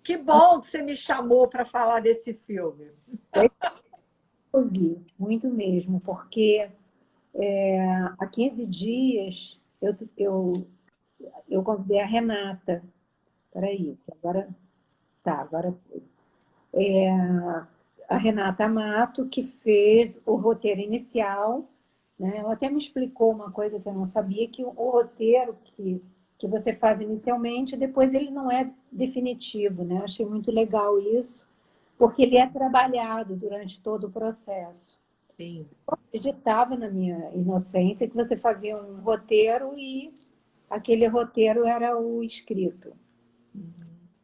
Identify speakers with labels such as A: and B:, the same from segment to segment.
A: Que bom que você me chamou para falar desse filme.
B: Eu vi, muito mesmo, porque há 15 dias eu convidei a Renata. Peraí, que agora tá, agora foi. A Renata Amato, que fez o roteiro inicial, né? Ela até me explicou uma coisa que eu não sabia, que o roteiro que você faz inicialmente, depois ele não é definitivo, né? Eu achei muito legal isso, porque ele é trabalhado durante todo o processo.
A: Sim.
B: Eu acreditava na minha inocência que você fazia um roteiro e aquele roteiro era o escrito.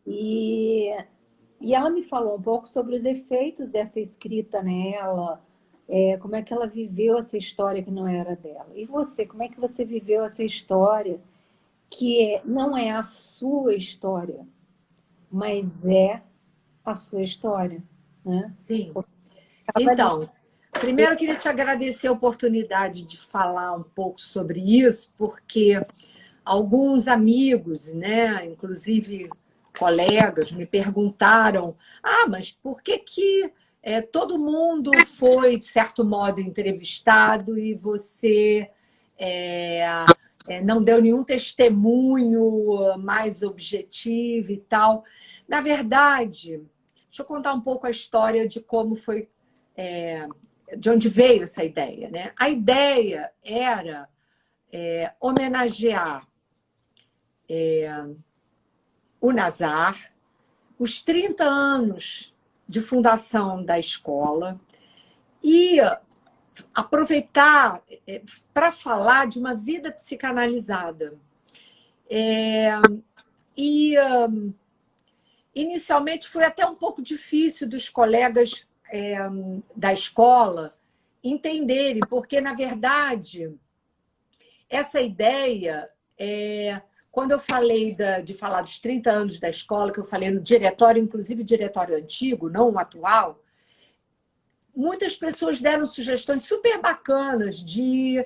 B: E, e ela me falou um pouco sobre os efeitos dessa escrita nela, como é que ela viveu essa história que não era dela. E você, como é que você viveu essa história que não é a sua história, mas é a sua história, né?
A: Sim.
B: Estava ali.
A: Então, primeiro eu queria te agradecer a oportunidade de falar um pouco sobre isso, porque alguns amigos, né, inclusive colegas, me perguntaram: mas por que que todo mundo foi, de certo modo, entrevistado e você é, não deu nenhum testemunho mais objetivo e tal? Na verdade, deixa eu contar um pouco a história de como foi, de onde veio essa ideia, né? A ideia era homenagear o Nazar, os 30 anos de fundação da escola e aproveitar para falar de uma vida psicanalizada. E inicialmente foi até um pouco difícil dos colegas da escola entenderem, porque, na verdade, essa ideia, quando eu falei de falar dos 30 anos da escola, que eu falei no diretório, inclusive diretório antigo, não o atual, muitas pessoas deram sugestões super bacanas de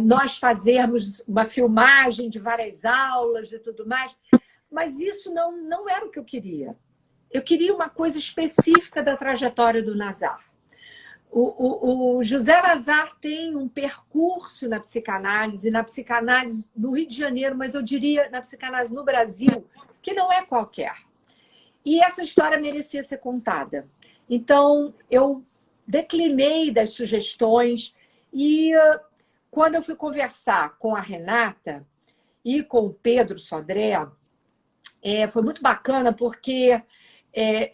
A: nós fazermos uma filmagem de várias aulas e tudo mais, mas isso não era o que eu queria. Eu queria uma coisa específica da trajetória do Nazar. O José Nazar tem um percurso na psicanálise no Rio de Janeiro, mas eu diria na psicanálise no Brasil, que não é qualquer. E essa história merecia ser contada. Então, eu declinei das sugestões e quando eu fui conversar com a Renata e com o Pedro Sodré, foi muito bacana porque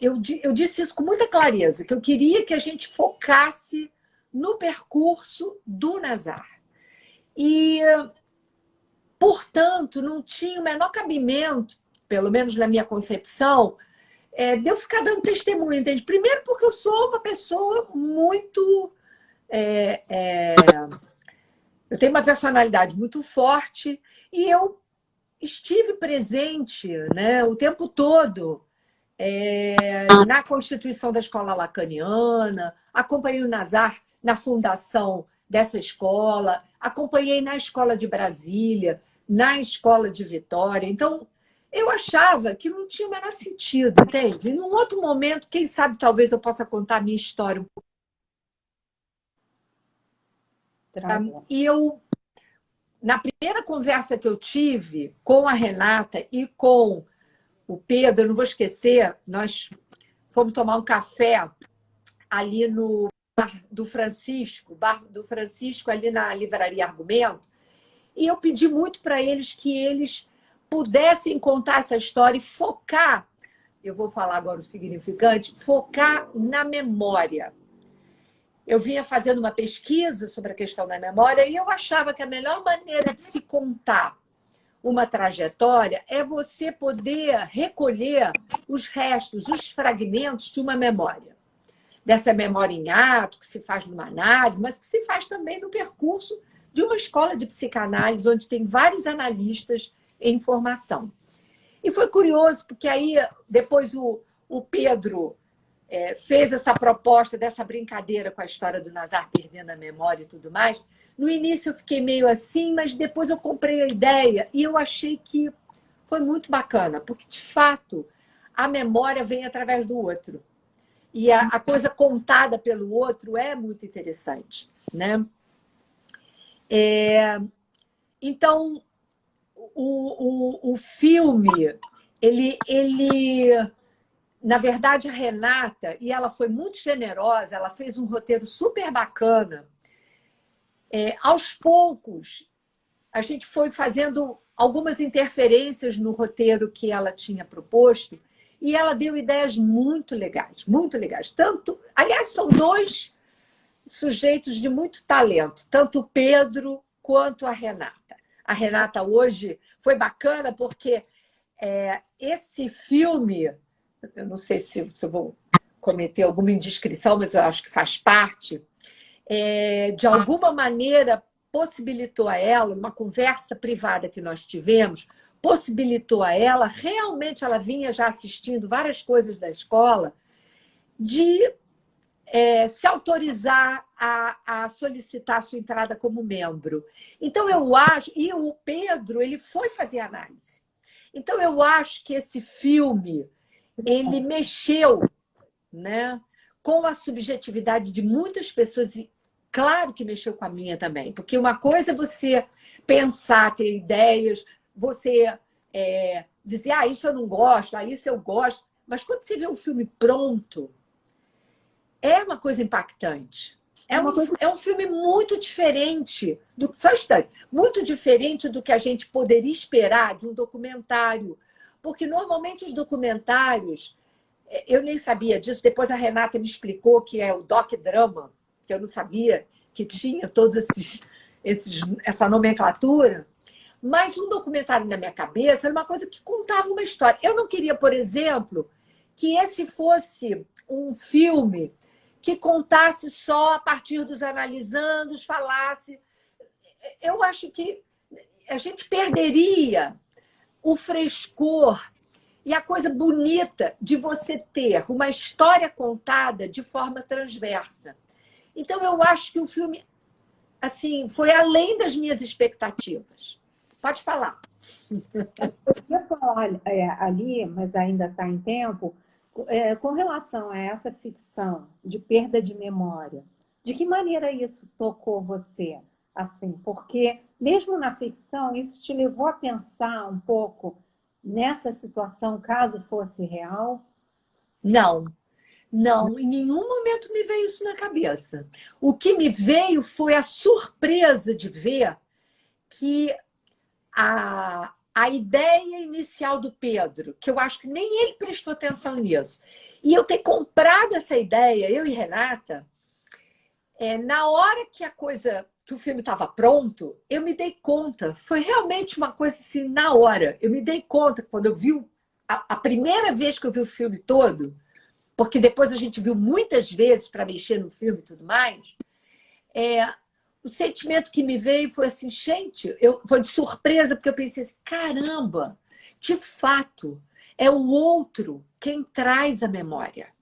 A: eu disse isso com muita clareza, que eu queria que a gente focasse no percurso do Nazar. E, portanto, não tinha o menor cabimento, pelo menos na minha concepção, de eu ficar dando testemunho, entende? Primeiro porque eu sou uma pessoa muito... eu tenho uma personalidade muito forte e eu estive presente, né, o tempo todo na constituição da escola lacaniana, acompanhei o Nazar na fundação dessa escola, acompanhei na escola de Brasília, na escola de Vitória. Então, eu achava que não tinha o menor sentido, entende? E num outro momento, quem sabe, talvez eu possa contar a minha história um pouco. E eu, na primeira conversa que eu tive com a Renata e com o Pedro, eu não vou esquecer, nós fomos tomar um café ali no bar do Francisco, ali na Livraria Argumento, e eu pedi muito para eles que eles pudessem contar essa história e focar, eu vou falar agora o significante, focar na memória. Eu vinha fazendo uma pesquisa sobre a questão da memória e eu achava que a melhor maneira de se contar uma trajetória é você poder recolher os restos, os fragmentos de uma memória. Dessa memória em ato, que se faz numa análise, mas que se faz também no percurso de uma escola de psicanálise, onde tem vários analistas em formação. E foi curioso, porque aí depois o Pedro fez essa proposta dessa brincadeira com a história do Nazar perdendo a memória e tudo mais. No início eu fiquei meio assim, mas depois eu comprei a ideia e eu achei que foi muito bacana, porque, de fato, a memória vem através do outro. E a coisa contada pelo outro é muito interessante, né? Então, o filme, na verdade, a Renata, e ela foi muito generosa, ela fez um roteiro super bacana. Aos poucos, a gente foi fazendo algumas interferências no roteiro que ela tinha proposto, e ela deu ideias muito legais, muito legais. Tanto, aliás, são dois sujeitos de muito talento, tanto o Pedro quanto a Renata. A Renata hoje foi bacana porque esse filme, eu não sei se eu vou cometer alguma indiscrição, mas eu acho que faz parte, de alguma maneira possibilitou a ela, uma conversa privada que nós tivemos, possibilitou a ela, realmente ela vinha já assistindo várias coisas da escola, de se autorizar a solicitar a sua entrada como membro. Então, eu acho... E o Pedro, ele foi fazer análise. Então, eu acho que esse filme, ele mexeu, né, com a subjetividade de muitas pessoas, e claro que mexeu com a minha também, porque uma coisa é você pensar, ter ideias, você dizer, isso eu não gosto, isso eu gosto, mas quando você vê o filme pronto, é uma coisa impactante. É um filme muito diferente, só um instante, muito diferente do que a gente poderia esperar de um documentário. Porque, normalmente, os documentários, eu nem sabia disso, depois a Renata me explicou que é o doc-drama, que eu não sabia que tinha todos essa nomenclatura. Mas um documentário na minha cabeça era uma coisa que contava uma história. Eu não queria, por exemplo, que esse fosse um filme que contasse só a partir dos analisandos, falasse. Eu acho que a gente perderia o frescor e a coisa bonita de você ter uma história contada de forma transversa. Então, eu acho que o filme assim, foi além das minhas expectativas. Pode falar.
B: Eu ia falar ali, mas ainda está em tempo, com relação a essa ficção de perda de memória, de que maneira isso tocou você? Assim, porque mesmo na ficção, isso te levou a pensar um pouco nessa situação, caso fosse real?
A: Não, não, em nenhum momento me veio isso na cabeça. O que me veio foi a surpresa de ver que a ideia inicial do Pedro, que eu acho que nem ele prestou atenção nisso, e eu ter comprado essa ideia, eu e Renata, na hora que o filme estava pronto, eu me dei conta. Foi realmente uma coisa assim, na hora. Eu me dei conta quando eu vi a primeira vez que eu vi o filme todo, porque depois a gente viu muitas vezes para mexer no filme e tudo mais, o sentimento que me veio foi assim, gente, foi de surpresa, porque eu pensei assim, caramba, de fato, é o outro quem traz a memória.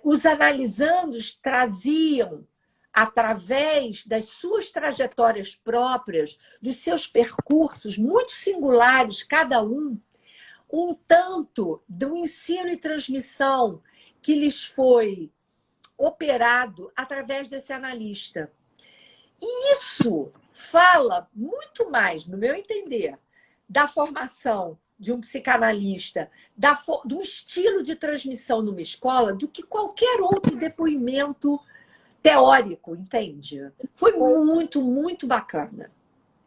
A: Os analisandos traziam, através das suas trajetórias próprias, dos seus percursos muito singulares, cada um tanto do ensino e transmissão que lhes foi operado através desse analista. E isso fala muito mais, no meu entender, da formação de um psicanalista, do estilo de transmissão numa escola, do que qualquer outro depoimento teórico, entende? Foi muito, muito bacana.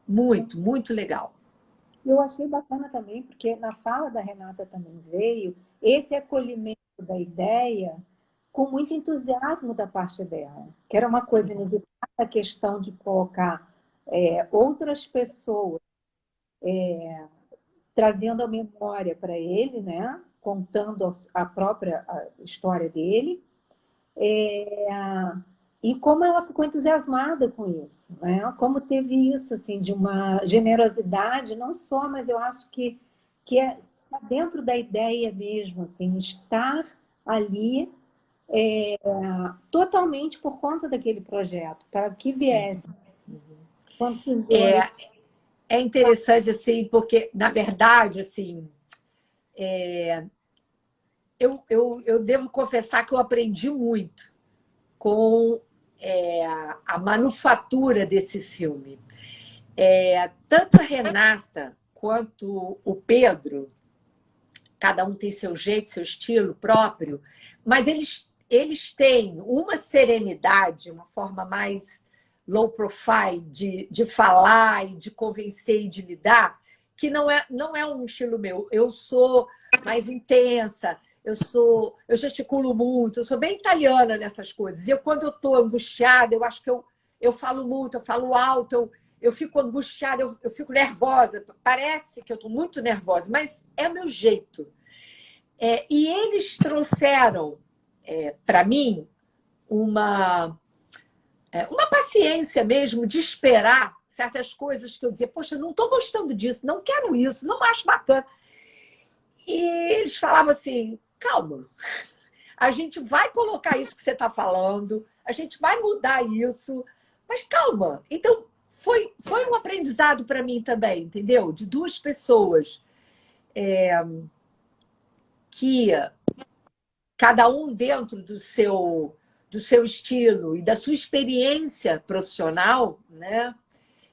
A: Muito, muito legal.
B: Eu achei bacana também, porque na fala da Renata também veio esse acolhimento da ideia com muito entusiasmo da parte dela, que era uma coisa inusitada, a questão de colocar outras pessoas trazendo a memória para ele, né? Contando a própria história dele, e como ela ficou entusiasmada com isso, né? Como teve isso assim de uma generosidade, não só, mas eu acho que tá dentro da ideia mesmo, assim, estar ali totalmente por conta daquele projeto, para que viesse. Quando
A: É interessante, assim, porque, na verdade, assim, eu devo confessar que eu aprendi muito com a manufatura desse filme. Tanto a Renata quanto o Pedro, cada um tem seu jeito, seu estilo próprio, mas eles têm uma serenidade, uma forma mais low profile de falar e de convencer e de lidar, que não é um estilo meu. Eu sou mais intensa, eu gesticulo muito, eu sou bem italiana nessas coisas. Quando eu estou angustiada, eu acho que eu falo muito, eu falo alto, eu fico angustiada, eu fico nervosa. Parece que eu estou muito nervosa, mas é o meu jeito. E eles trouxeram para mim uma paciência mesmo de esperar certas coisas que eu dizia, poxa, não estou gostando disso, não quero isso, não acho bacana. E eles falavam assim, calma, a gente vai colocar isso que você está falando, a gente vai mudar isso, mas calma. Então, foi um aprendizado para mim também, entendeu? De duas pessoas que, cada um dentro do seu estilo e da sua experiência profissional, né?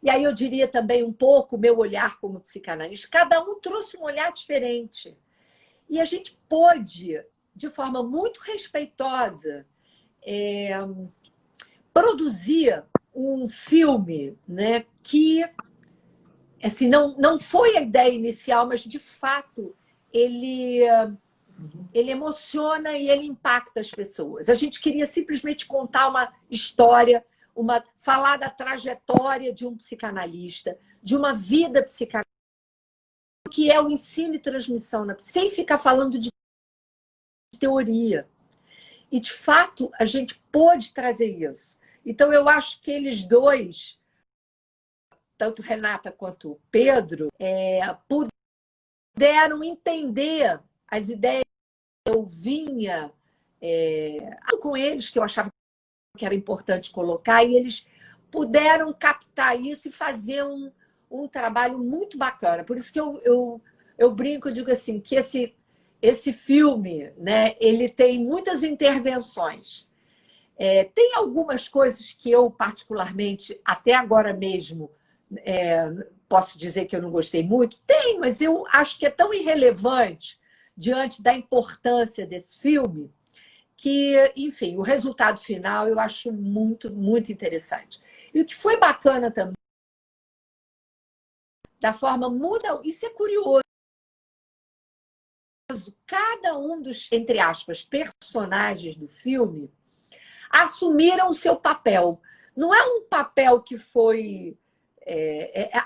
A: E aí eu diria também um pouco o meu olhar como psicanalista. Cada um trouxe um olhar diferente. E a gente pôde, de forma muito respeitosa, produzir um filme, né, que assim, não foi a ideia inicial, mas, de fato, ele emociona e ele impacta as pessoas. A gente queria simplesmente contar uma história, falar da trajetória de um psicanalista, de uma vida psicanalítica, que é o ensino e transmissão, sem ficar falando de teoria. E, de fato, a gente pôde trazer isso. Então, eu acho que eles dois, tanto Renata quanto Pedro, puderam entender as ideias que eu vinha com eles, que eu achava que era importante colocar, e eles puderam captar isso e fazer um trabalho muito bacana. Por isso que eu brinco e digo assim, que esse filme, né, ele tem muitas intervenções. Tem algumas coisas que eu, particularmente, até agora mesmo, posso dizer que eu não gostei muito? Tem, mas eu acho que é tão irrelevante diante da importância desse filme que, enfim, o resultado final eu acho muito, muito interessante. E o que foi bacana também, da forma muda, isso é curioso, cada um dos, entre aspas, personagens do filme assumiram o seu papel. Não é um papel que foi...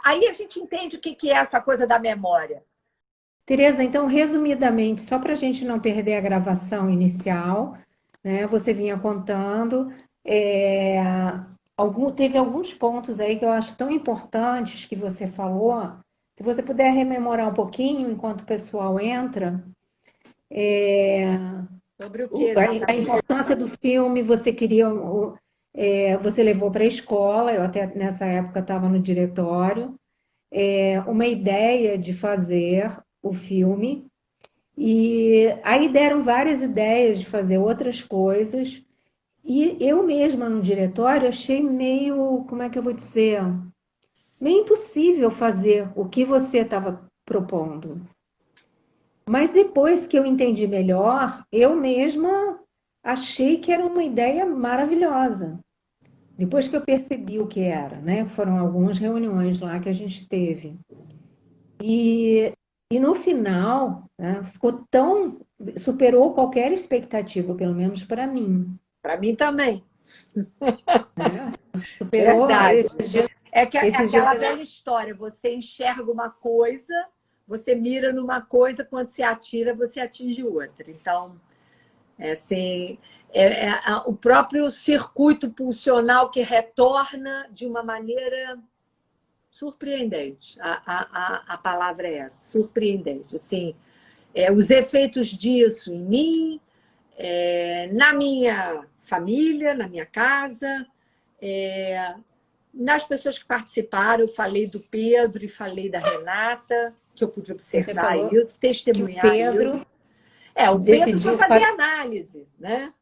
A: aí a gente entende o que é essa coisa da memória.
B: Tereza, então, resumidamente, só para a gente não perder a gravação inicial, né, você vinha contando, teve alguns pontos aí que eu acho tão importantes que você falou. Se você puder rememorar um pouquinho enquanto o pessoal entra.
A: Sobre o que
B: A importância do filme, você queria, você levou para a escola, eu até nessa época estava no diretório, uma ideia de fazer o filme, e aí deram várias ideias de fazer outras coisas, e eu mesma no diretório achei meio, como é que eu vou dizer, meio impossível fazer o que você estava propondo. Mas depois que eu entendi melhor, eu mesma achei que era uma ideia maravilhosa. Depois que eu percebi o que era, né? Foram algumas reuniões lá que a gente teve. E no final, né, superou qualquer expectativa, pelo menos para mim.
A: Para mim também.
B: Né? Superou
A: Verdade.
B: esses dias.
A: É aquela velha história, você enxerga uma coisa, você mira numa coisa, quando se atira, você atinge outra. Então, assim, o próprio circuito pulsional que retorna de uma maneira surpreendente. A palavra é essa, surpreendente. Assim, os efeitos disso em mim, na minha família, na minha casa, nas pessoas que participaram. Eu falei do Pedro e falei da Renata, que eu pude observar isso, testemunhar
B: Pedro,
A: isso. O Pedro foi
B: decidiu
A: fazer análise, né?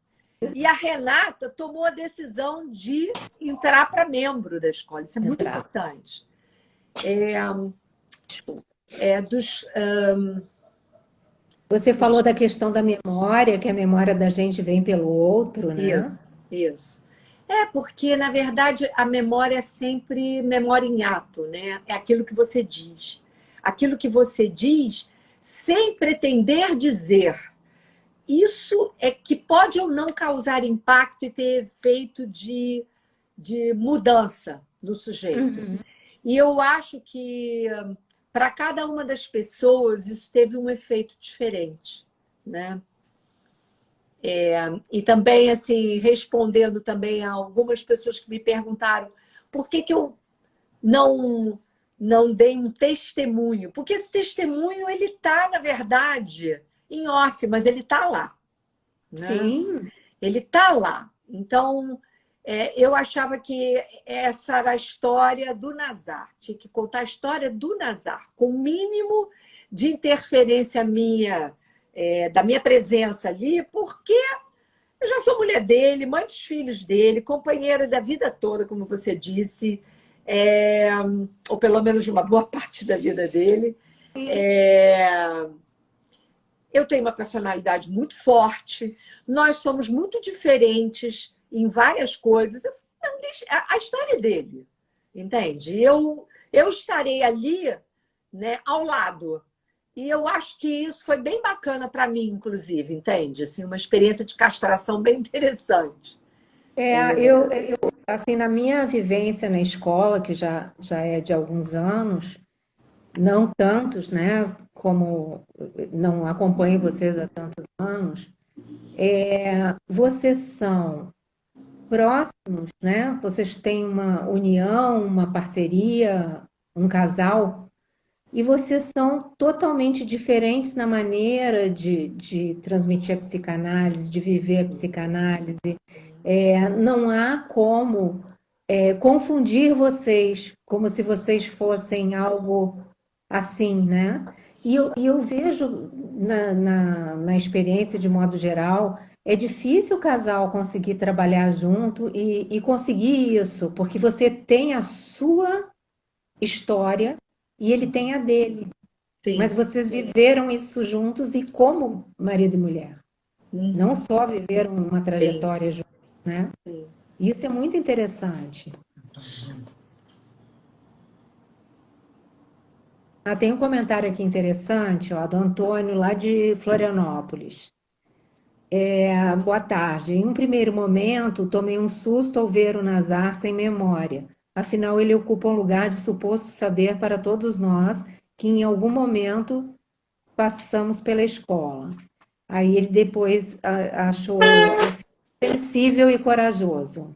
A: E a Renata tomou a decisão de entrar para membro da escola. Isso é muito importante. Dos...
B: Você falou da questão da memória, que a memória da gente vem pelo outro, né?
A: Isso. Porque, na verdade, a memória é sempre memória em ato, né? É aquilo que você diz. Aquilo que você diz sem pretender dizer. Isso é que pode ou não causar impacto e ter efeito de mudança no sujeito.
B: Uhum.
A: E eu acho que, para cada uma das pessoas, isso teve um efeito diferente, né? E também, assim, respondendo também a algumas pessoas que me perguntaram por que eu não dei um testemunho. Porque esse testemunho, ele está, na verdade, em off, mas ele está lá. Né?
B: Sim.
A: Ele está lá. Então, eu achava que essa era a história do Nazar. Tinha que contar a história do Nazar, com o mínimo de interferência minha, da minha presença ali, porque eu já sou mulher dele, mãe dos filhos dele, companheira da vida toda, como você disse, ou pelo menos de uma boa parte da vida dele. Eu tenho uma personalidade muito forte, nós somos muito diferentes em várias coisas. A história dele, entende? Eu estarei ali, né, ao lado. E eu acho que isso foi bem bacana para mim, inclusive, entende? Assim, uma experiência de castração bem interessante.
B: Assim, na minha vivência na escola, que já é de alguns anos, não tantos, né? Como não acompanho vocês há tantos anos, vocês são próximos, né? Vocês têm uma união, uma parceria, um casal, e vocês são totalmente diferentes na maneira de transmitir a psicanálise, de viver a psicanálise. Não há como confundir vocês, como se vocês fossem algo assim, né? E eu vejo na experiência, de modo geral, é difícil o casal conseguir trabalhar junto e conseguir isso, porque você tem a sua história e ele tem a dele.
A: Sim.
B: Mas vocês viveram isso juntos e como marido e mulher. Não só viveram uma trajetória juntos, né?
A: Sim.
B: Isso é muito interessante. Tem um comentário aqui interessante, ó, do Antônio, lá de Florianópolis. Boa tarde. Em um primeiro momento, tomei um susto ao ver o Nazar sem memória. Afinal, ele ocupa um lugar de suposto saber para todos nós que em algum momento passamos pela escola. Aí ele depois achou sensível e corajoso.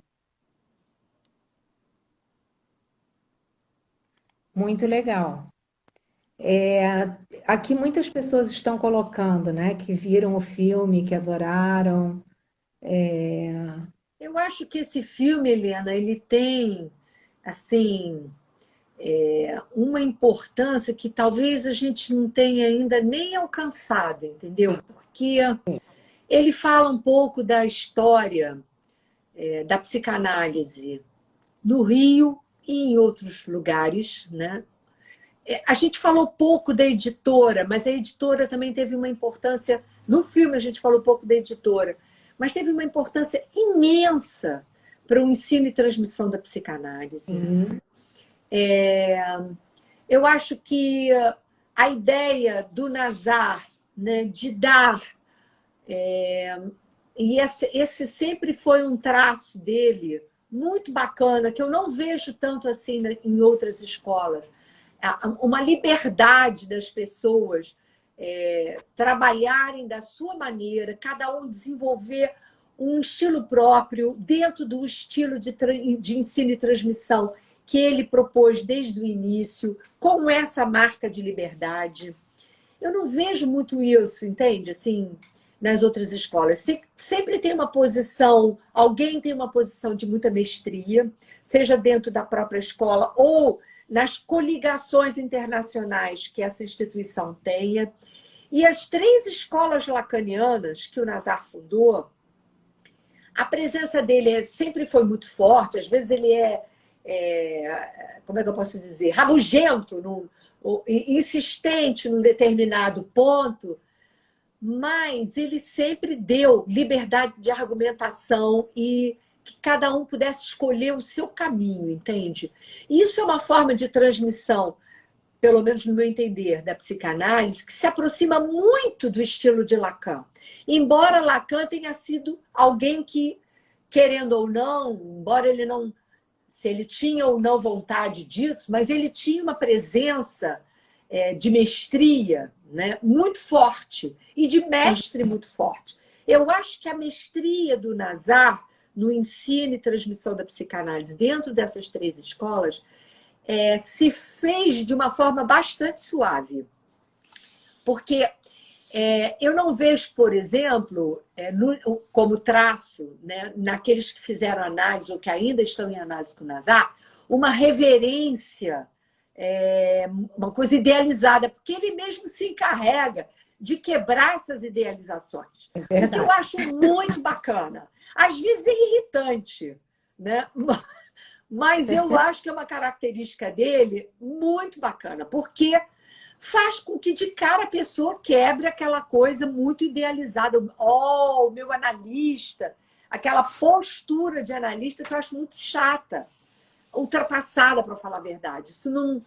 B: Muito legal. Aqui muitas pessoas estão colocando, né, que viram o filme, que adoraram.
A: Eu acho que esse filme, Helena, ele tem, assim, uma importância que talvez a gente não tenha ainda nem alcançado, entendeu? Porque ele fala um pouco da história da psicanálise no Rio e em outros lugares, né? A gente falou pouco da editora, mas a editora também teve uma importância. No filme, a gente falou pouco da editora, mas teve uma importância imensa para o ensino e transmissão da psicanálise. Eu acho que a ideia do Nazar, né, de dar, e esse sempre foi um traço dele muito bacana, que eu não vejo tanto assim em outras escolas. Uma liberdade das pessoas trabalharem da sua maneira, cada um desenvolver um estilo próprio dentro do estilo de ensino e transmissão que ele propôs desde o início, com essa marca de liberdade. Eu não vejo muito isso, entende? Assim, nas outras escolas. Sempre tem uma posição, alguém tem uma posição de muita mestria, seja dentro da própria escola ou nas coligações internacionais que essa instituição tenha. E as 3 escolas lacanianas que o Nazar fundou, a presença dele sempre foi muito forte, às vezes ele como é que eu posso dizer, rabugento, insistente num determinado ponto, mas ele sempre deu liberdade de argumentação e que cada um pudesse escolher o seu caminho, entende? E isso é uma forma de transmissão, pelo menos no meu entender, da psicanálise, que se aproxima muito do estilo de Lacan. Embora Lacan tenha sido alguém que, querendo ou não, embora ele não, se ele tinha ou não vontade disso, mas ele tinha uma presença de mestria, né, muito forte, e de mestre muito forte. Eu acho que a mestria do Nazar no ensino e transmissão da psicanálise dentro dessas 3 escolas se fez de uma forma bastante suave. Porque eu não vejo, por exemplo, como traço, né, naqueles que fizeram análise ou que ainda estão em análise com o Nazar, uma reverência, uma coisa idealizada, porque ele mesmo se encarrega de quebrar essas idealizações. O que eu acho muito bacana. Às vezes é irritante, né? Mas eu acho que é uma característica dele muito bacana, porque faz com que de cara a pessoa quebre aquela coisa muito idealizada. O meu analista, aquela postura de analista que eu acho muito chata, ultrapassada, para falar a verdade. Isso não...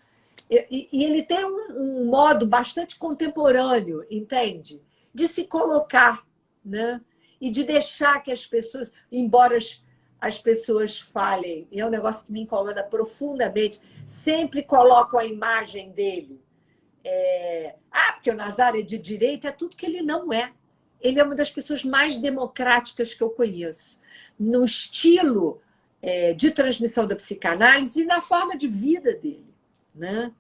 A: E ele tem um modo bastante contemporâneo, entende? De se colocar, né? E de deixar que as pessoas, embora as pessoas falem, e é um negócio que me incomoda profundamente, sempre colocam a imagem dele. Porque o Nazar é de direita, é tudo que ele não é. Ele é uma das pessoas mais democráticas que eu conheço, no estilo de transmissão da psicanálise e na forma de vida dele, né?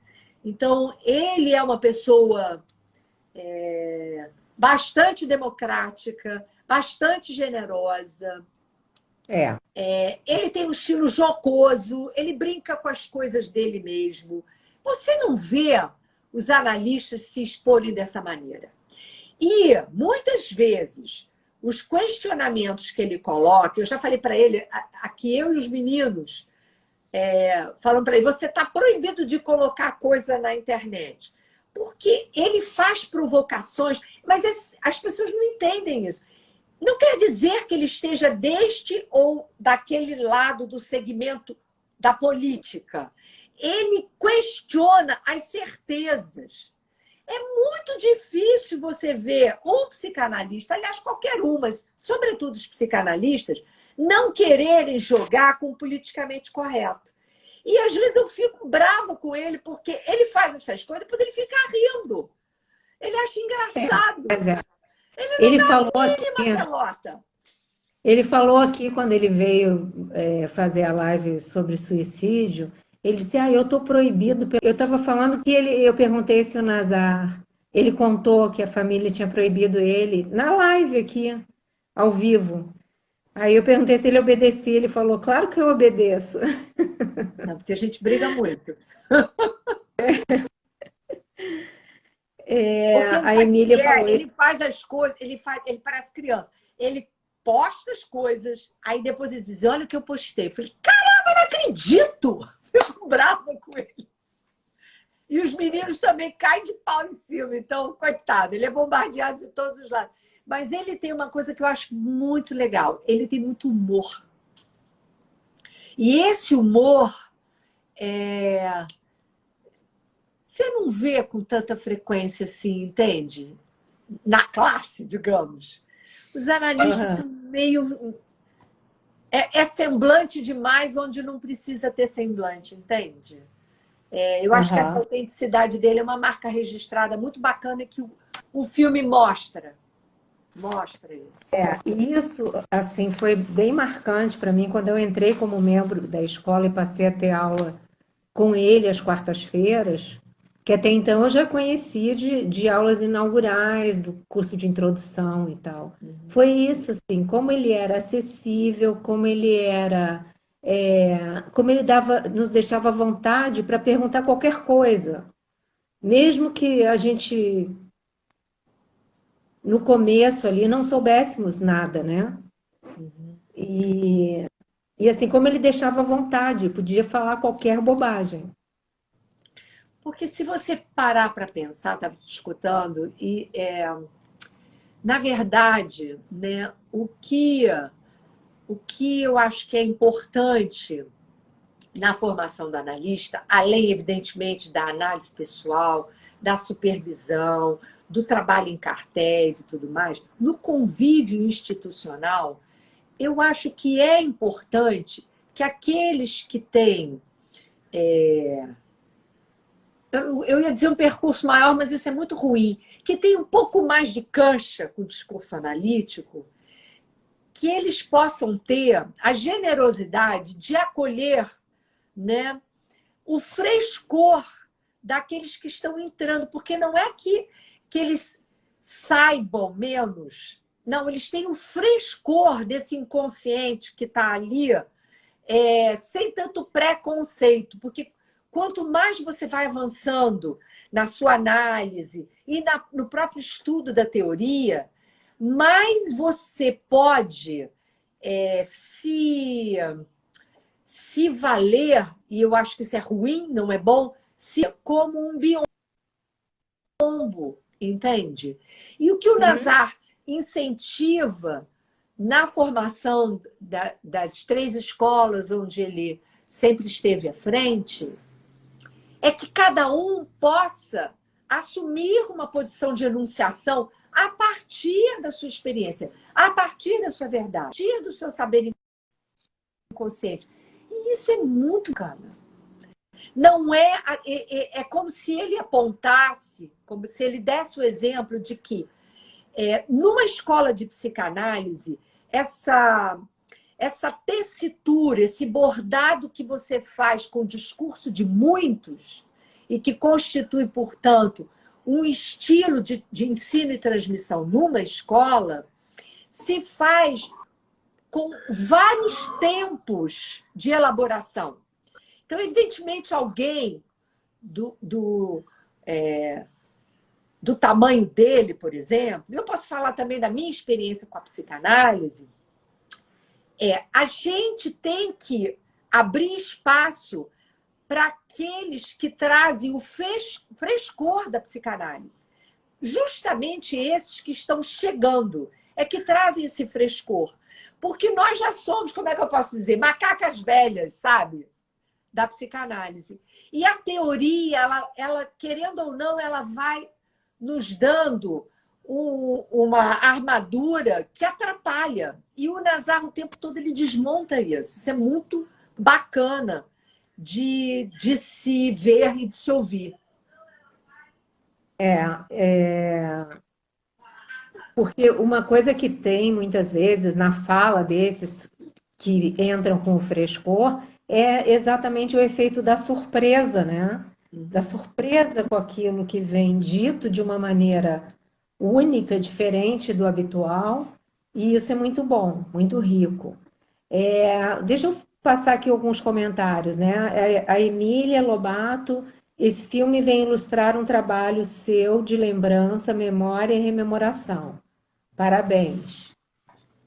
A: Então, ele é uma pessoa bastante democrática, bastante generosa. Ele tem um estilo jocoso, ele brinca com as coisas dele mesmo. Você não vê os analistas se exporem dessa maneira. E, muitas vezes, os questionamentos que ele coloca, eu já falei para ele, aqui eu e os meninos, falando para ele, você está proibido de colocar coisa na internet. Porque ele faz provocações, mas as pessoas não entendem isso. Não quer dizer que ele esteja deste ou daquele lado do segmento da política. Ele questiona as certezas. É muito difícil você ver um psicanalista, aliás, qualquer um, mas sobretudo os psicanalistas, não quererem jogar com o politicamente correto. E às vezes eu fico brava com ele, porque ele faz essas coisas, depois ele fica rindo. Ele acha engraçado. Ele não dá a mínima pelota.
B: Ele falou aqui, quando ele veio fazer a live sobre suicídio, ele disse, eu estou proibido. Eu estava falando que eu perguntei se o Nazar, ele contou que a família tinha proibido ele na live aqui, ao vivo. Aí eu perguntei se ele obedecia, ele falou, claro que eu obedeço.
A: Não, porque a gente briga muito.
B: A Emília falou...
A: Ele faz as coisas, ele parece criança. Ele posta as coisas, aí depois ele diz, olha o que eu postei. Eu falei, caramba, não acredito! Fico brava com ele. E os meninos também caem de pau em cima. Então, coitado, ele é bombardeado de todos os lados. Mas ele tem uma coisa que eu acho muito legal. Ele tem muito humor. E esse humor você não vê com tanta frequência assim, entende? Na classe, digamos. Os analistas são meio... É semblante demais onde não precisa ter semblante, entende? Eu acho que essa autenticidade dele é uma marca registrada muito bacana que o filme mostra. Mostra isso.
B: E isso, assim, foi bem marcante para mim quando eu entrei como membro da escola e passei a ter aula com ele às quartas-feiras, que até então eu já conhecia de aulas inaugurais, do curso de introdução e tal. Foi isso, assim, como ele era acessível, como ele era... como ele nos deixava à vontade para perguntar qualquer coisa. Mesmo que a gente no começo ali não soubéssemos nada, né?
A: Uhum.
B: E assim como ele deixava à vontade, podia falar qualquer bobagem.
A: Porque se você parar para pensar, estava te escutando, na verdade, né, o que eu acho que é importante na formação do analista, além, evidentemente, da análise pessoal, da supervisão, do trabalho em cartéis e tudo mais, no convívio institucional, eu acho que é importante que aqueles que têm. Eu ia dizer um percurso maior, mas isso é muito ruim, que tem um pouco mais de cancha com o discurso analítico, que eles possam ter a generosidade de acolher, né, o frescor daqueles que estão entrando, porque não é que eles saibam menos, não, eles têm o frescor desse inconsciente que está ali, sem tanto preconceito, porque quanto mais você vai avançando na sua análise e no próprio estudo da teoria, mais você pode é, se se valer, e eu acho que isso é ruim, não é bom, se como um biombo, entende? E o que o
B: Uhum.
A: Nazar incentiva na formação das 3 escolas onde ele sempre esteve à frente, é que cada um possa assumir uma posição de enunciação a partir da sua experiência, a partir da sua verdade, a partir do seu saber inconsciente. E isso é muito bacana. Não é como se ele apontasse, como se ele desse o exemplo de que numa escola de psicanálise, essa tessitura, esse bordado que você faz com o discurso de muitos e que constitui, portanto, um estilo de ensino e transmissão numa escola, se faz com vários tempos de elaboração. Então, evidentemente, alguém do tamanho dele, por exemplo, eu posso falar também da minha experiência com a psicanálise, a gente tem que abrir espaço para aqueles que trazem o frescor da psicanálise. Justamente esses que estão chegando, é que trazem esse frescor. Porque nós já somos, como é que eu posso dizer, macacas velhas, sabe? Da psicanálise. E a teoria, ela querendo ou não, ela vai nos dando uma armadura que atrapalha. E o Nazar, o tempo todo, ele desmonta isso. Isso é muito bacana de se ver e de se ouvir.
B: Porque uma coisa que tem muitas vezes na fala desses que entram com o frescor é exatamente o efeito da surpresa, né? Da surpresa com aquilo que vem dito de uma maneira única, diferente do habitual, e isso é muito bom, muito rico. Deixa eu passar aqui alguns comentários, né? A Emília Lobato, esse filme vem ilustrar um trabalho seu de lembrança, memória e rememoração. Parabéns.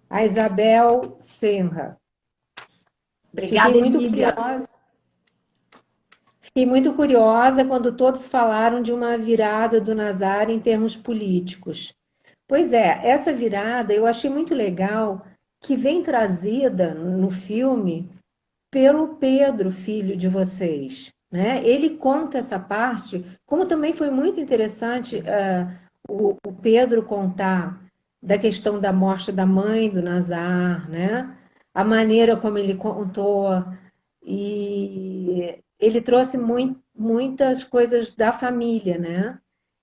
B: A Isabel Senra. Fiquei
A: Obrigada,
B: muito
A: Emília.
B: curiosa. Fiquei muito curiosa quando todos falaram de uma virada do Nazar em termos políticos. Pois é, essa virada eu achei muito legal, que vem trazida no filme pelo Pedro, filho de vocês, né? Ele conta essa parte, como também foi muito interessante o Pedro contar da questão da morte da mãe do Nazar, né? A maneira como ele contou, e ele trouxe muitas coisas da família, né?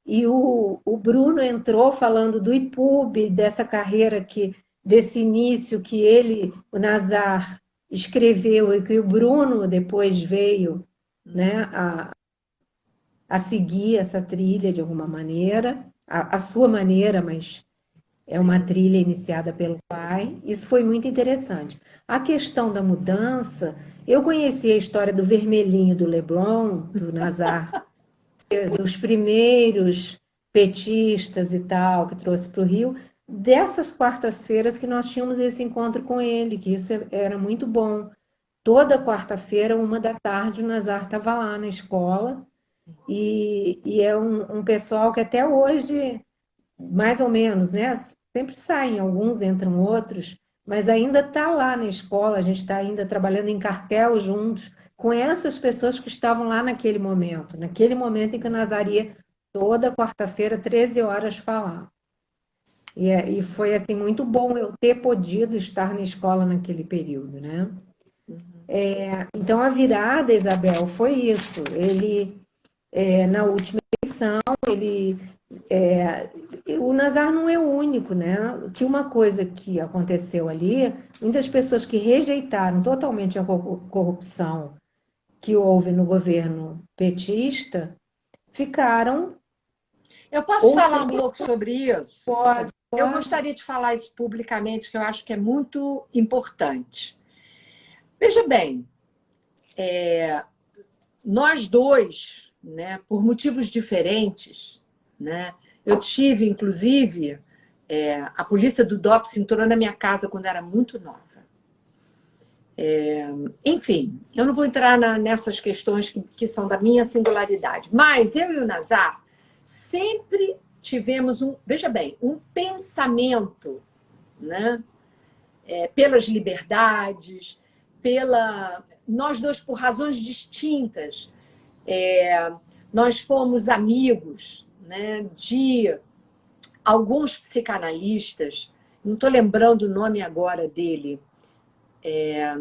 B: E o Bruno entrou falando do IPUB, dessa carreira desse início que ele, o Nazar, escreveu e que o Bruno depois veio, né, a seguir essa trilha de alguma maneira, a sua maneira, mas é uma
A: Sim.
B: trilha iniciada pelo pai. Isso foi muito interessante. A questão da mudança, eu conheci a história do vermelhinho do Leblon, do Nazar, dos primeiros petistas e tal, que trouxe para o Rio, dessas quartas-feiras que nós tínhamos esse encontro com ele, que isso era muito bom. Toda quarta-feira, 1 da tarde, o Nazar estava lá na escola, e é um pessoal que até hoje, mais ou menos, né? Sempre saem, alguns entram outros, mas ainda está lá na escola, a gente está ainda trabalhando em cartel juntos, com essas pessoas que estavam lá naquele momento em que o Nazar ia toda quarta-feira, 13 horas, falar. E foi assim muito bom eu ter podido estar na escola naquele período, né? Então a virada, Isabel, foi isso. Ele, na última eleição, o Nazar não é o único, né? Que uma coisa que aconteceu ali, muitas pessoas que rejeitaram totalmente a corrupção que houve no governo petista ficaram.
A: Eu posso
B: Ou
A: falar
B: seja,
A: um pouco sobre isso?
B: pode,
A: Eu
B: pode.
A: gostaria de falar isso publicamente, que eu acho que é muito importante. Veja bem, nós dois, né, por motivos diferentes, né, eu tive, inclusive, a polícia do DOPS entrou na minha casa quando era muito nova. Enfim, eu não vou entrar nessas questões que são da minha singularidade, mas eu e o Nazar sempre tivemos veja bem, um pensamento, né, pelas liberdades, nós dois por razões distintas. Nós fomos amigos, né, de alguns psicanalistas, não estou lembrando o nome agora dele,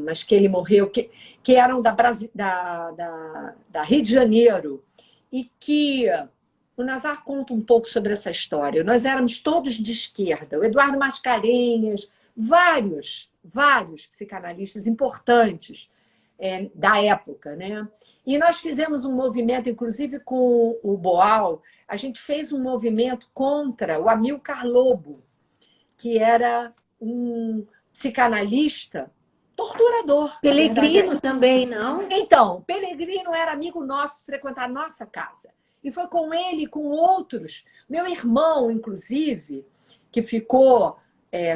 A: mas que ele morreu, que eram da Rio de Janeiro, e que o Nazar conta um pouco sobre essa história. Nós éramos todos de esquerda, o Eduardo Mascarenhas, vários psicanalistas importantes da época, né? E nós fizemos um movimento, inclusive com o Boal, a gente fez um movimento contra o Amilcar Lobo, que era um psicanalista torturador.
B: Pelegrino também, não?
A: Então, Pellegrino era amigo nosso, frequentar a nossa casa. E foi com ele e com outros. Meu irmão, inclusive, que ficou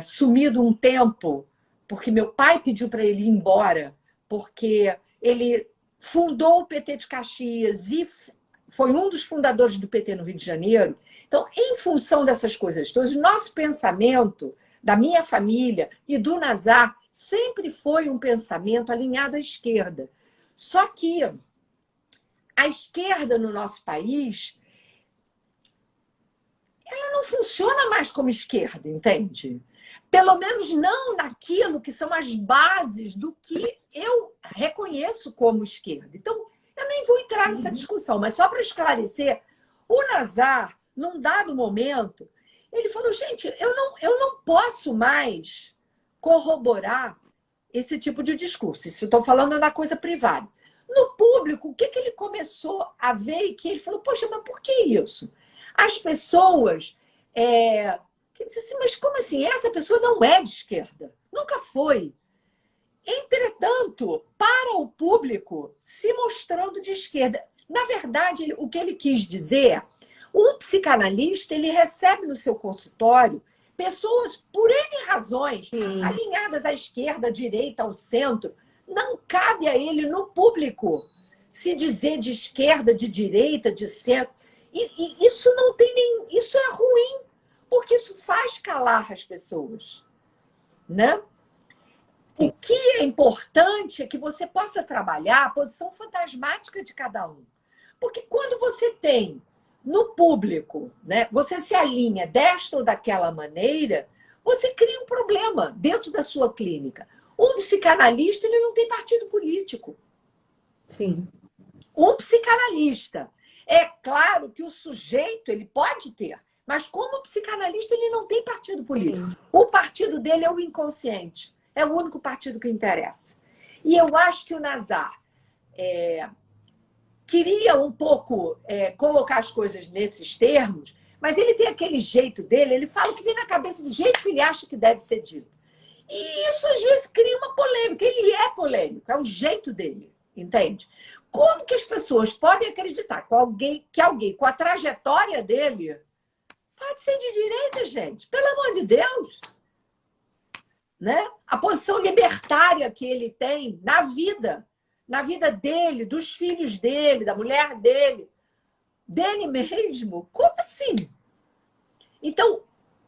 A: sumido um tempo, porque meu pai pediu para ele ir embora, porque ele fundou o PT de Caxias e foi um dos fundadores do PT no Rio de Janeiro. Então, em função dessas coisas todas, nosso pensamento, da minha família e do Nazar, sempre foi um pensamento alinhado à esquerda. Só que a esquerda no nosso país, ela não funciona mais como esquerda, entende? Pelo menos não naquilo que são as bases do que eu reconheço como esquerda. Então, eu nem vou entrar nessa discussão, mas só para esclarecer, o Nazar, num dado momento, ele falou, gente, eu não posso mais corroborar esse tipo de discurso. Isso eu estou falando na coisa privada. No público, o que ele começou a ver e que ele falou, poxa, mas por que isso? As pessoas dizem assim, mas como assim? Essa pessoa não é de esquerda. Nunca foi. Entretanto, para o público, se mostrando de esquerda. Na verdade, o que ele quis dizer, o psicanalista, ele recebe no seu consultório pessoas, por N razões, alinhadas à esquerda, à direita, ao centro. Não cabe a ele, no público, se dizer de esquerda, de direita, de centro. E isso não tem nem. Isso é ruim, porque isso faz calar as pessoas, né? O que é importante é que você possa trabalhar a posição fantasmática de cada um. Porque quando você tem no público, né, você se alinha desta ou daquela maneira, você cria um problema dentro da sua clínica. Um psicanalista, ele não tem partido político.
B: Sim.
A: Um psicanalista. É claro que o sujeito, ele pode ter, mas como psicanalista, ele não tem partido político. Sim. O partido dele é o inconsciente. É o único partido que interessa. E eu acho que o Nazar queria um pouco colocar as coisas nesses termos, mas ele tem aquele jeito dele, ele fala o que vem na cabeça do jeito que ele acha que deve ser dito. E isso, às vezes, cria uma polêmica. Ele é polêmico, é o jeito dele, entende? Como que as pessoas podem acreditar que alguém com a trajetória dele Pode ser de direita, gente. Pelo amor de Deus. Né? A posição libertária que ele tem na vida dele, dos filhos dele, da mulher dele, dele mesmo. Como assim? Então,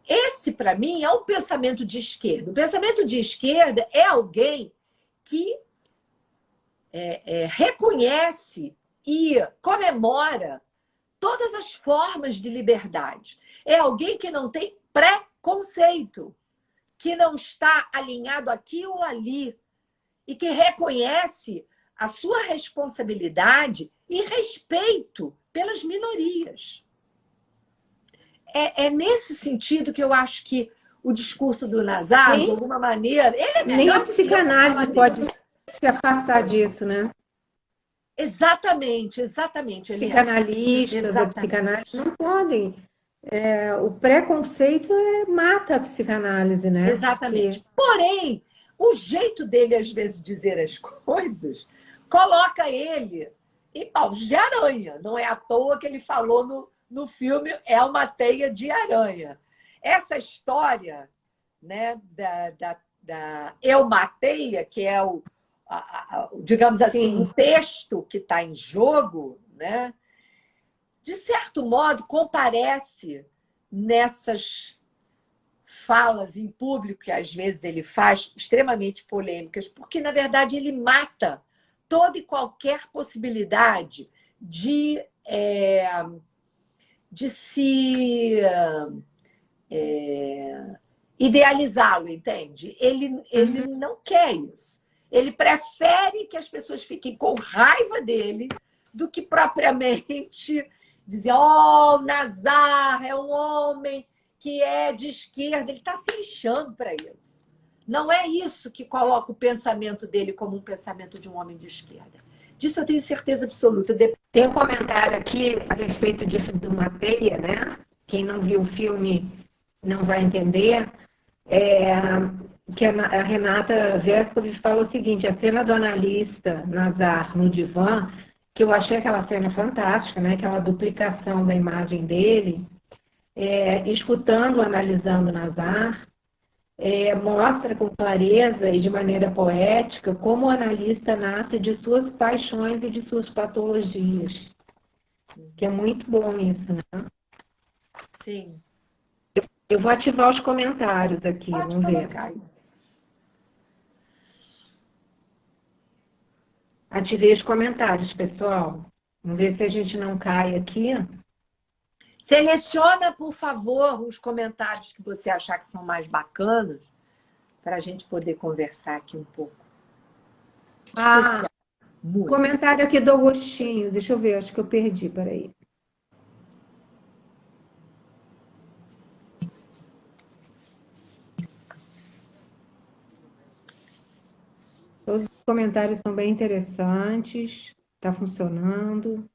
A: esse, para mim, é um pensamento de esquerda. O pensamento de esquerda é alguém que reconhece e comemora todas as formas de liberdade. É alguém que não tem preconceito, que não está alinhado aqui ou ali, e que reconhece a sua responsabilidade e respeito pelas minorias. É nesse sentido que eu acho que o discurso do Nazar, de alguma maneira, ele é melhor.
B: Nem a psicanálise pode se afastar disso, né?
A: Exatamente, exatamente.
B: Psicanalistas, a psicanálise não podem. O preconceito mata a psicanálise, né?
A: Exatamente. Porém, o jeito dele, às vezes, dizer as coisas coloca ele em paus de aranha. Não é à toa que ele falou no filme É uma Teia de Aranha. Essa história, né, da Eu Mateia, que é digamos assim, o texto que está em jogo, né, de certo modo, comparece nessas falas em público que às vezes ele faz, extremamente polêmicas, porque, na verdade, ele mata toda e qualquer possibilidade de se idealizá-lo, entende? Ele não quer isso. Ele prefere que as pessoas fiquem com raiva dele do que propriamente dizer, oh, Nazar é um homem que é de esquerda. Ele está se lixando para isso. Não é isso que coloca o pensamento dele como um pensamento de um homem de esquerda. Disso eu tenho certeza absoluta.
C: Tem um comentário aqui a respeito disso do Mateia, né? Quem não viu o filme não vai entender. Que a Renata Véscoves fala o seguinte, a cena do analista Nazar no divã, que eu achei aquela cena fantástica, né? Aquela duplicação da imagem dele, escutando, analisando Nazar, mostra com clareza e de maneira poética como o analista nasce de suas paixões e de suas patologias. Que é muito bom isso, né?
A: Sim.
C: Eu vou ativar os comentários aqui,
A: Pode
C: vamos ver.
A: colocar.
C: Ativei os comentários, pessoal. Vamos ver se a gente não cai aqui.
A: Seleciona, por favor, os comentários que você achar que são mais bacanas, para a gente poder conversar aqui um pouco.
B: Especial. Comentário aqui do Agostinho. Deixa eu ver, acho que eu perdi, peraí. Todos os comentários são bem interessantes. Está funcionando.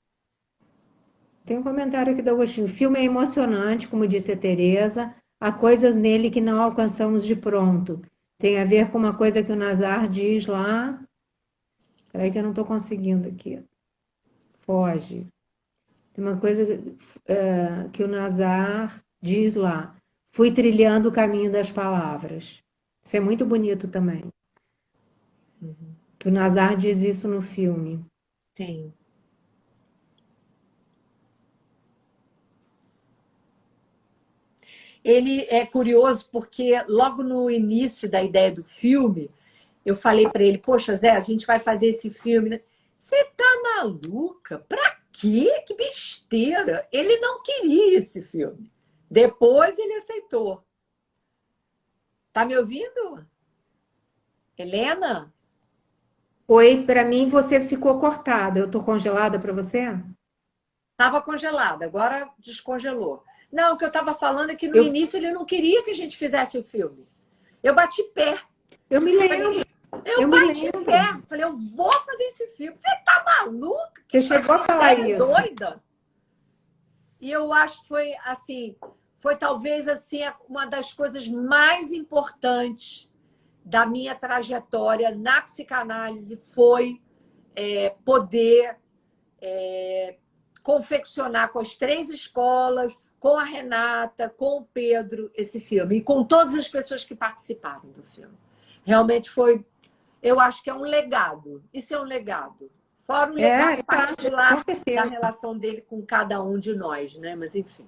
B: Tem um comentário aqui do Agostinho. O filme é emocionante, como disse a Tereza. Há coisas nele que não alcançamos de pronto. Tem a ver com uma coisa que o Nazar diz lá. Espera que eu não estou conseguindo aqui. Foge. Tem uma coisa que o Nazar diz lá. Fui trilhando o caminho das palavras. Isso é muito bonito também. Que o Nazar diz isso no filme.
A: Sim. Ele é curioso porque logo no início da ideia do filme, eu falei para ele, poxa, Zé, a gente vai fazer esse filme, né? Você tá maluca? Pra quê? Que besteira! Ele não queria esse filme. Depois ele aceitou. Tá me ouvindo? Helena?
B: Oi, para mim você ficou cortada. Eu tô congelada para você?
A: Estava congelada, agora descongelou. Não, o que eu estava falando é que no início ele não queria que a gente fizesse o filme. Eu bati pé.
B: Eu me lembro.
A: Eu bati pé. Falei, eu vou fazer esse filme. Você tá maluca?
B: Você chegou a falar isso.
A: Doida? E eu acho que foi assim, foi talvez assim uma das coisas mais importantes da minha trajetória na psicanálise foi poder confeccionar com as 3 escolas, com a Renata, com o Pedro, esse filme, e com todas as pessoas que participaram do filme. Realmente foi, eu acho que é um legado. Isso é um legado. Fora o legado particular da relação dele com cada um de nós, né? Mas, enfim.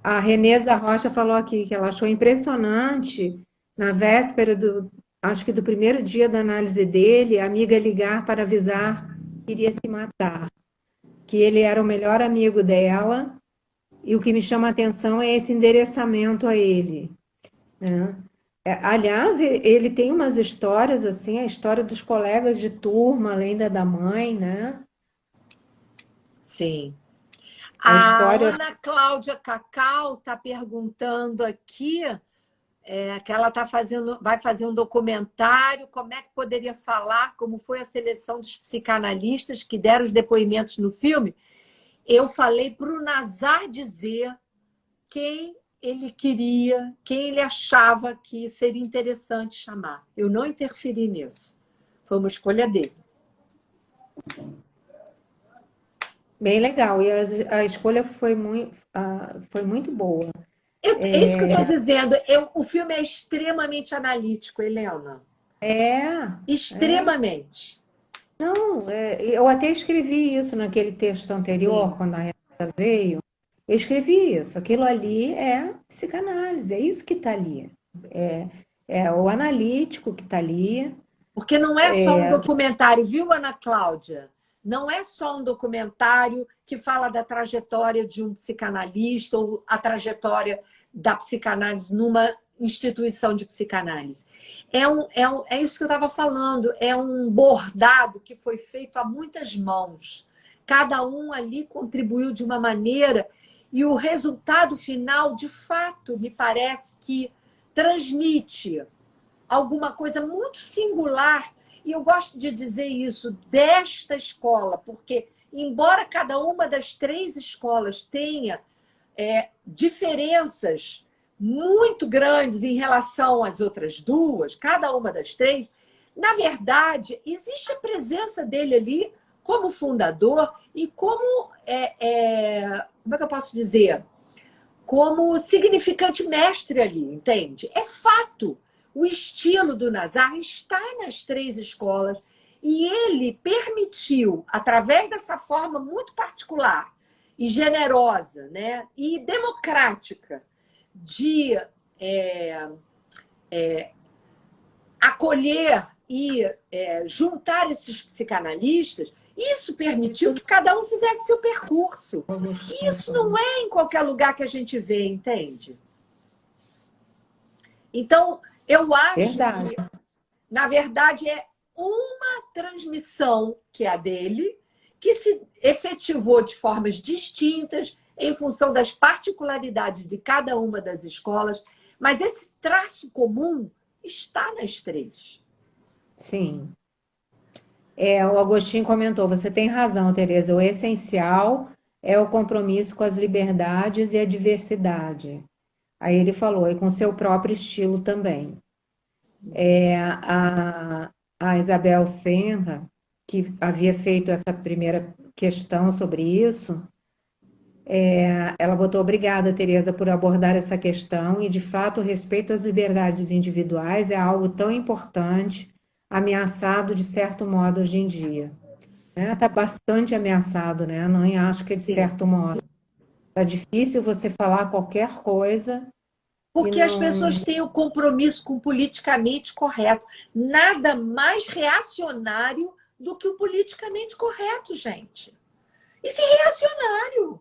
D: A Reneza Rocha falou aqui que ela achou impressionante, na véspera acho que do primeiro dia da análise dele, a amiga ligar para avisar que iria se matar, que ele era o melhor amigo dela, e o que me chama a atenção é esse endereçamento a ele, né? Aliás, ele tem umas histórias, assim, a história dos colegas de turma, além da mãe, né?
A: Sim.
D: A história...
A: Ana Cláudia Cacau está perguntando aqui que ela vai fazer um documentário, como é que poderia falar como foi a seleção dos psicanalistas que deram os depoimentos no filme. Eu falei para o Nazar dizer quem ele queria, quem ele achava que seria interessante chamar. Eu não interferi nisso. Foi uma escolha dele.
D: Bem legal. E a escolha foi muito boa.
A: É isso que eu estou dizendo. O filme é extremamente analítico, Helena. Extremamente.
D: Não, eu até escrevi isso naquele texto anterior, quando a Renata veio. Eu escrevi isso. Aquilo ali é psicanálise, é isso que está ali. É o analítico que está ali.
A: Porque não é só um documentário, viu, Ana Cláudia? Não é só um documentário que fala da trajetória de um psicanalista ou a trajetória da psicanálise numa instituição de psicanálise. É isso que eu estava falando, é um bordado que foi feito a muitas mãos. Cada um ali contribuiu de uma maneira e o resultado final, de fato, me parece que transmite alguma coisa muito singular. E eu gosto de dizer isso desta escola, porque, embora cada uma das 3 escolas tenha diferenças muito grandes em relação às outras 2, cada uma das 3, na verdade, existe a presença dele ali como fundador e como, como é que eu posso dizer? Como significante mestre ali, entende? É fato. O estilo do Nazar está nas 3 escolas e ele permitiu, através dessa forma muito particular e generosa, né, e democrática de acolher e juntar esses psicanalistas, isso permitiu que cada um fizesse seu percurso. E isso não é em qualquer lugar que a gente vê, entende? Então, eu acho que, na verdade, é uma transmissão, que é a dele, que se efetivou de formas distintas, em função das particularidades de cada uma das escolas, mas esse traço comum está nas 3.
D: Sim. O Agostinho comentou, você tem razão, Tereza, o essencial é o compromisso com as liberdades e a diversidade. Aí ele falou, e com seu próprio estilo também. A Isabel Senra, que havia feito essa primeira questão sobre isso, ela botou, obrigada, Tereza, por abordar essa questão, e de fato o respeito às liberdades individuais é algo tão importante, ameaçado de certo modo hoje em dia. Está bastante ameaçado, né? Não acho que é de certo modo. Está difícil você falar qualquer coisa.
A: Porque as pessoas têm o compromisso com o politicamente correto. Nada mais reacionário do que o politicamente correto, gente. Isso é reacionário.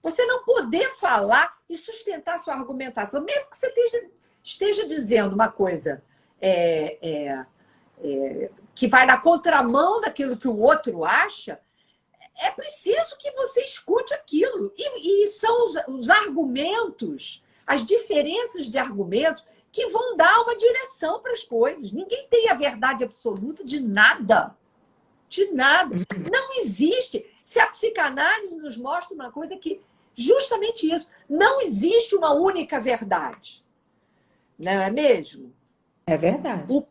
A: Você não poder falar e sustentar sua argumentação, mesmo que você esteja dizendo uma coisa que vai na contramão daquilo que o outro acha, é preciso que você escute aquilo. E são os argumentos, as diferenças de argumentos que vão dar uma direção para as coisas. Ninguém tem a verdade absoluta de nada. De nada. Não existe. Se a psicanálise nos mostra uma coisa que, justamente isso, não existe uma única verdade. Não é mesmo?
D: É verdade.
A: O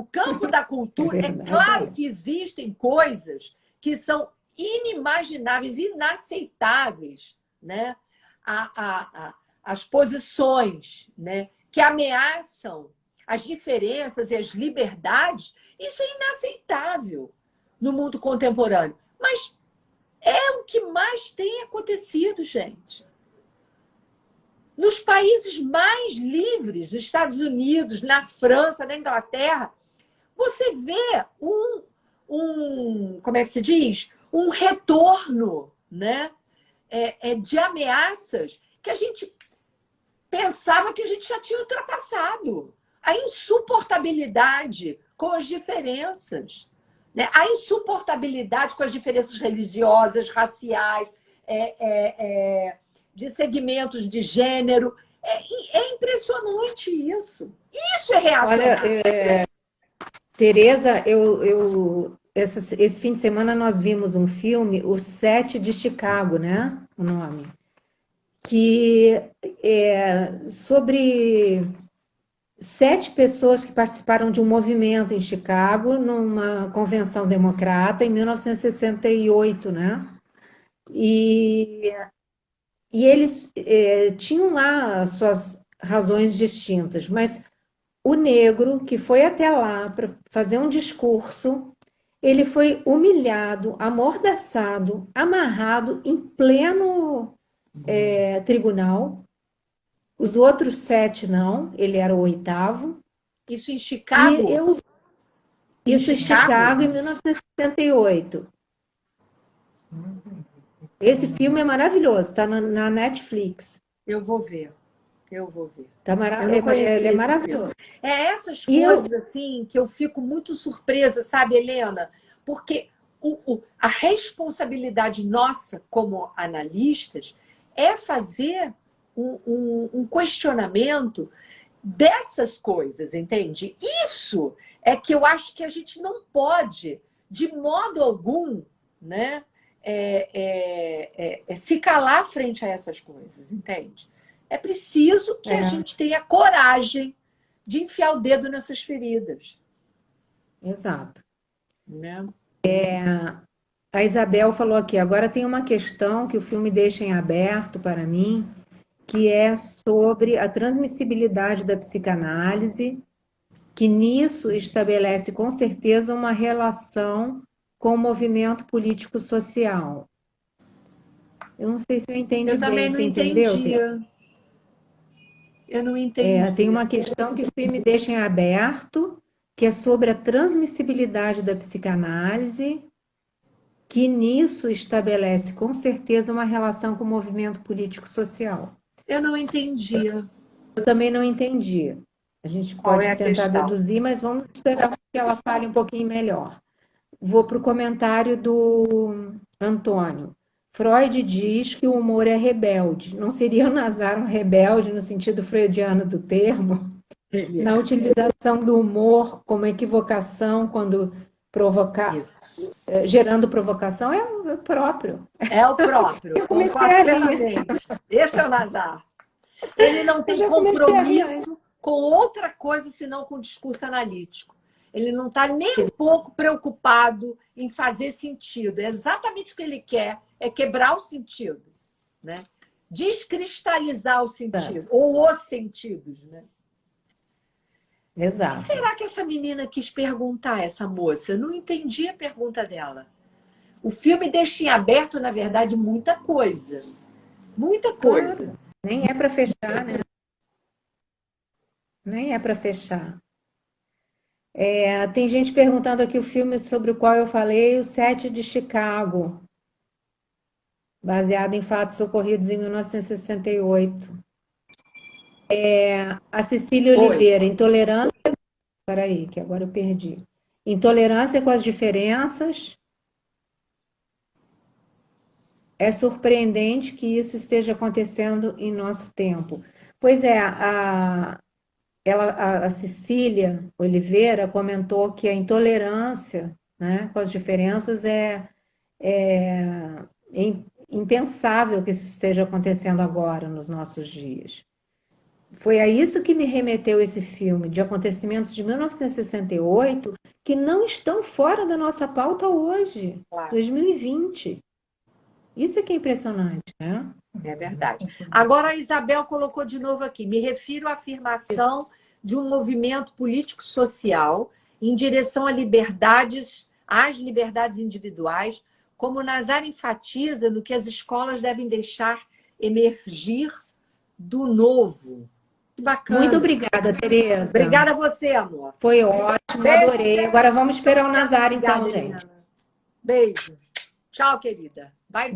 A: campo da cultura, é claro que existem coisas que são inimagináveis, inaceitáveis né? As posições, né? Que ameaçam as diferenças e as liberdades, isso é inaceitável no mundo contemporâneo. Mas é o que mais tem acontecido, gente. Nos países mais livres, nos Estados Unidos, na França, na Inglaterra, você vê como é que se diz? Um retorno, né? De ameaças que a gente pensava que a gente já tinha ultrapassado. A insuportabilidade com as diferenças, né? A insuportabilidade com as diferenças religiosas, raciais, de segmentos de gênero. É impressionante isso. Isso é reacionário.
D: Olha, Tereza, esse fim de semana nós vimos um filme, O Sete de Chicago, né? O nome. Que é sobre 7 pessoas que participaram de um movimento em Chicago, numa convenção democrata, em 1968, né? E eles tinham lá as suas razões distintas, mas o negro que foi até lá para fazer um discurso, ele foi humilhado, amordaçado, amarrado em pleno tribunal. Os outros 7 não, ele era o 8º.
A: Isso em Chicago?
D: Isso em Chicago, em 1968. Esse filme é maravilhoso, está na Netflix.
A: Eu vou ver.
D: Tá ele é maravilhoso.
A: Essas coisas assim que eu fico muito surpresa, sabe, Helena? Porque a responsabilidade nossa como analistas é fazer um questionamento dessas coisas, entende? Isso é que eu acho que a gente não pode, de modo algum, né, se calar frente a essas coisas, entende? É preciso que a gente tenha coragem de enfiar o dedo nessas feridas.
D: Exato.
A: Né?
D: A Isabel falou aqui, agora tem uma questão que o filme deixa em aberto para mim, que é sobre a transmissibilidade da psicanálise, que nisso estabelece com certeza uma relação com o movimento político-social. Eu não sei se eu entendi bem, você entendeu?
A: Eu não entendi.
D: Tem uma questão que o filme deixa em aberto, que é sobre a transmissibilidade da psicanálise, que nisso estabelece com certeza uma relação com o movimento político-social.
A: Eu não entendi.
D: Eu também não entendi. A gente pode tentar deduzir, mas vamos esperar que ela fale um pouquinho melhor. Vou para o comentário do Antônio. Freud diz que o humor é rebelde. Não seria o Nazar um rebelde no sentido freudiano do termo? Na utilização do humor como equivocação, quando provocar, gerando provocação, é o próprio.
A: É o próprio, concordo plenamente. Esse é o Nazar. Ele não tem compromisso com outra coisa senão com o discurso analítico. Ele não está nem um pouco preocupado em fazer sentido. É exatamente o que ele quer, é quebrar o sentido, né? Descristalizar o sentido, ou os sentidos, né?
D: Exato.
A: O que será que essa menina quis perguntar, essa moça? Eu não entendi a pergunta dela. O filme deixa em aberto, na verdade, muita coisa. Muita coisa.
D: Claro. Nem é para fechar, né? Nem é para fechar. Tem gente perguntando aqui o filme sobre o qual eu falei, O Sete de Chicago, baseado em fatos ocorridos em 1968. A Cecília Oliveira, intolerância... Peraí, que agora eu perdi. Intolerância com as diferenças. É surpreendente que isso esteja acontecendo em nosso tempo. Pois é, a Cecília Oliveira comentou que a intolerância, né, com as diferenças é impensável que isso esteja acontecendo agora, nos nossos dias. Foi a isso que me remeteu esse filme, de acontecimentos de 1968, que não estão fora da nossa pauta hoje, 2020. Isso é que é impressionante, né?
A: É verdade. Agora a Isabel colocou de novo aqui, me refiro à afirmação de um movimento político-social em direção às liberdades individuais, como Nazar enfatiza no que as escolas devem deixar emergir do novo. Que bacana.
D: Muito obrigada, Tereza.
A: Obrigada a você, amor.
D: Foi ótimo,
A: Beijo,
D: adorei.
A: gente.
D: Agora vamos esperar o Nazar,
A: Obrigada,
D: então, gente.
A: Eliana. Beijo. Tchau, querida. Bye, bye.